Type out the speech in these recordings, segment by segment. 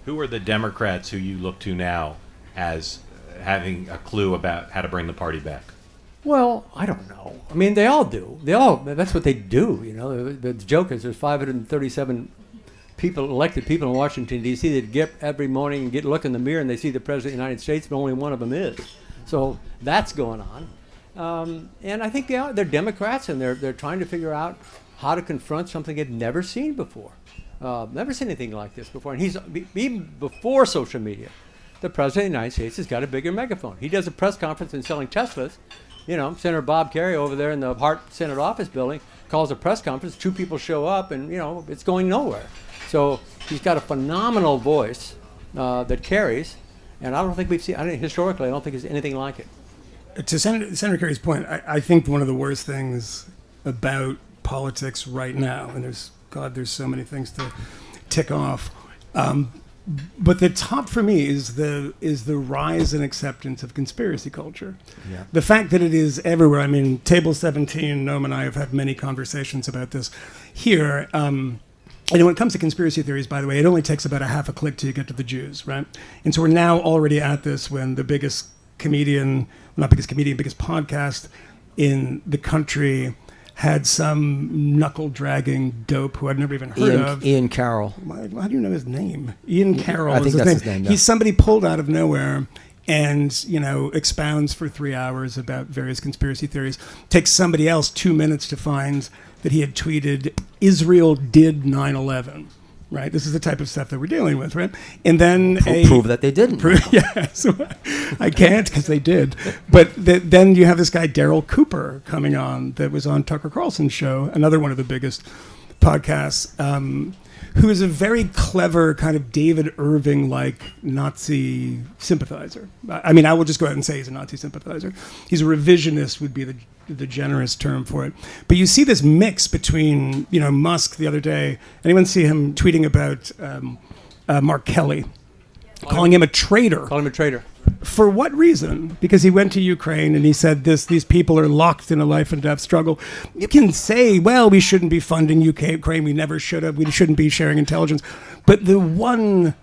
Who are the Democrats who you look to now as having a clue about how to bring the party back? Well, I don't know. I mean, they all do. That's what they do. You know, the joke is there's 537 elected people in Washington, D.C. that get every morning and look in the mirror and they see the President of the United States, but only one of them is. So that's going on. And I think they're Democrats, and they're trying to figure out how to confront something they've never seen before. Never seen anything like this before. And even before social media, the President of the United States has got a bigger megaphone. He does a press conference and selling Teslas. You know, Senator Bob Kerrey over there in the Hart Senate office building calls a press conference. 2 people show up, and you know it's going nowhere. So he's got a phenomenal voice that carries, and I don't think we've seen. Historically, I don't think there's anything like it. To Senator Kerry's point, I think one of the worst things about politics right now, and there's so many things to tick off. But the top for me is the rise and acceptance of conspiracy culture. Yeah. The fact that it is everywhere. I mean, Table 17, Noam and I have had many conversations about this here. And when it comes to conspiracy theories, by the way, it only takes about a half a click till you get to the Jews, right? And so we're now already at this when the biggest biggest podcast in the country had some knuckle-dragging dope who I'd never even heard of. Ian Carroll. How do you know his name? Ian Carroll I think that's his name, yeah. He's somebody pulled out of nowhere and, you know, expounds for 3 hours about various conspiracy theories. Takes somebody else 2 minutes to find that he had tweeted, Israel did 9/11. Right, this is the type of stuff that we're dealing with, right? And then prove that they didn't. Yeah, so I can't because they did. But then you have this guy Daryl Cooper coming on that was on Tucker Carlson's show, another one of the biggest podcasts, who is a very clever kind of David Irving-like Nazi sympathizer. I mean, I will just go ahead and say he's a Nazi sympathizer. He's a revisionist would be the generous term for it. But you see this mix between, you know, Musk the other day. Anyone see him tweeting about Mark Kelly, calling him a traitor? Call him a traitor. For what reason? Because he went to Ukraine and he said these people are locked in a life and death struggle. You can say, well, we shouldn't be funding Ukraine. We never should have. We shouldn't be sharing intelligence. But the one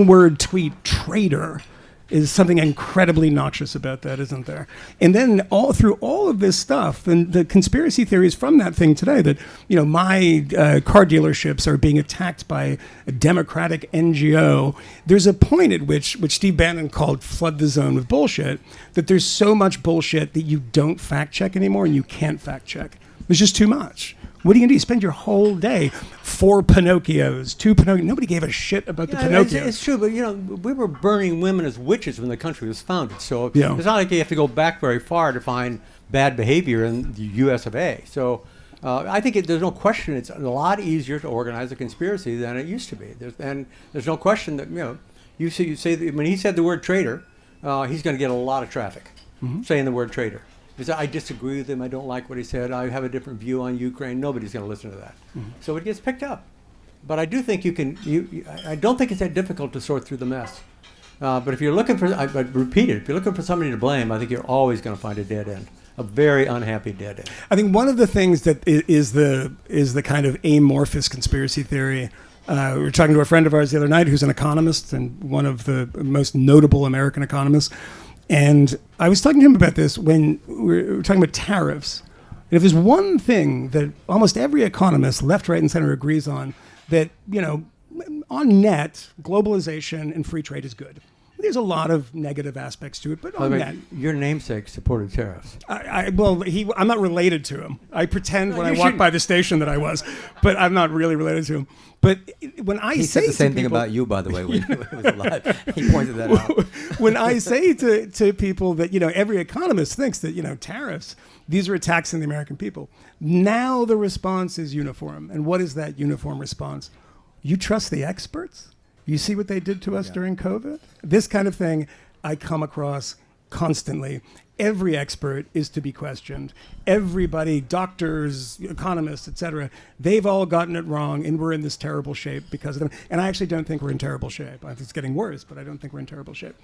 word tweet, traitor, is something incredibly noxious about that, isn't there? And then through all of this stuff, and the conspiracy theories from that thing today that, you know, my car dealerships are being attacked by a Democratic NGO, there's a point at which Steve Bannon called flood the zone with bullshit, that there's so much bullshit that you don't fact check anymore and you can't fact check. There's just too much. What are you going to do? You spend your whole day 4 Pinocchios, 2 Pinocchios. Nobody gave a shit about the Pinocchios. It's true, but you know, we were burning women as witches when the country was founded. So yeah. It's not like you have to go back very far to find bad behavior in the U.S. of A. So I think there's no question it's a lot easier to organize a conspiracy than it used to be. There's no question that, you know, you say that when he said the word traitor, he's going to get a lot of traffic saying the word traitor. He said, I disagree with him. I don't like what he said. I have a different view on Ukraine. Nobody's going to listen to that. So it gets picked up. But I do think I don't think it's that difficult to sort through the mess. But if you're looking for, I repeat it, if you're looking for somebody to blame, I think you're always going to find a dead end, a very unhappy dead end. I think one of the things that is the kind of amorphous conspiracy theory. We were talking to a friend of ours the other night who's an economist and one of the most notable American economists. And I was talking to him about this when we were talking about tariffs. And if there's one thing that almost every economist, left, right, and center, agrees on, that, you know, on net, globalization and free trade is good. There's a lot of negative aspects to it, but on net. Your namesake supported tariffs. I'm not related to him. I pretend when I walk by the station that I was, but I'm not really related to him. But when he said the same thing about you, by the way, when he was alive. He pointed that out. When I say to people that, you know, every economist thinks that, you know, tariffs, these are attacks on the American people. Now the response is uniform. And what is that uniform response? You trust the experts? You see what they did to us during COVID? This kind of thing I come across constantly. Every expert is to be questioned. Everybody, doctors, economists, etc., they've all gotten it wrong, and we're in this terrible shape because of them. And I actually don't think we're in terrible shape. I think it's getting worse, but I don't think we're in terrible shape.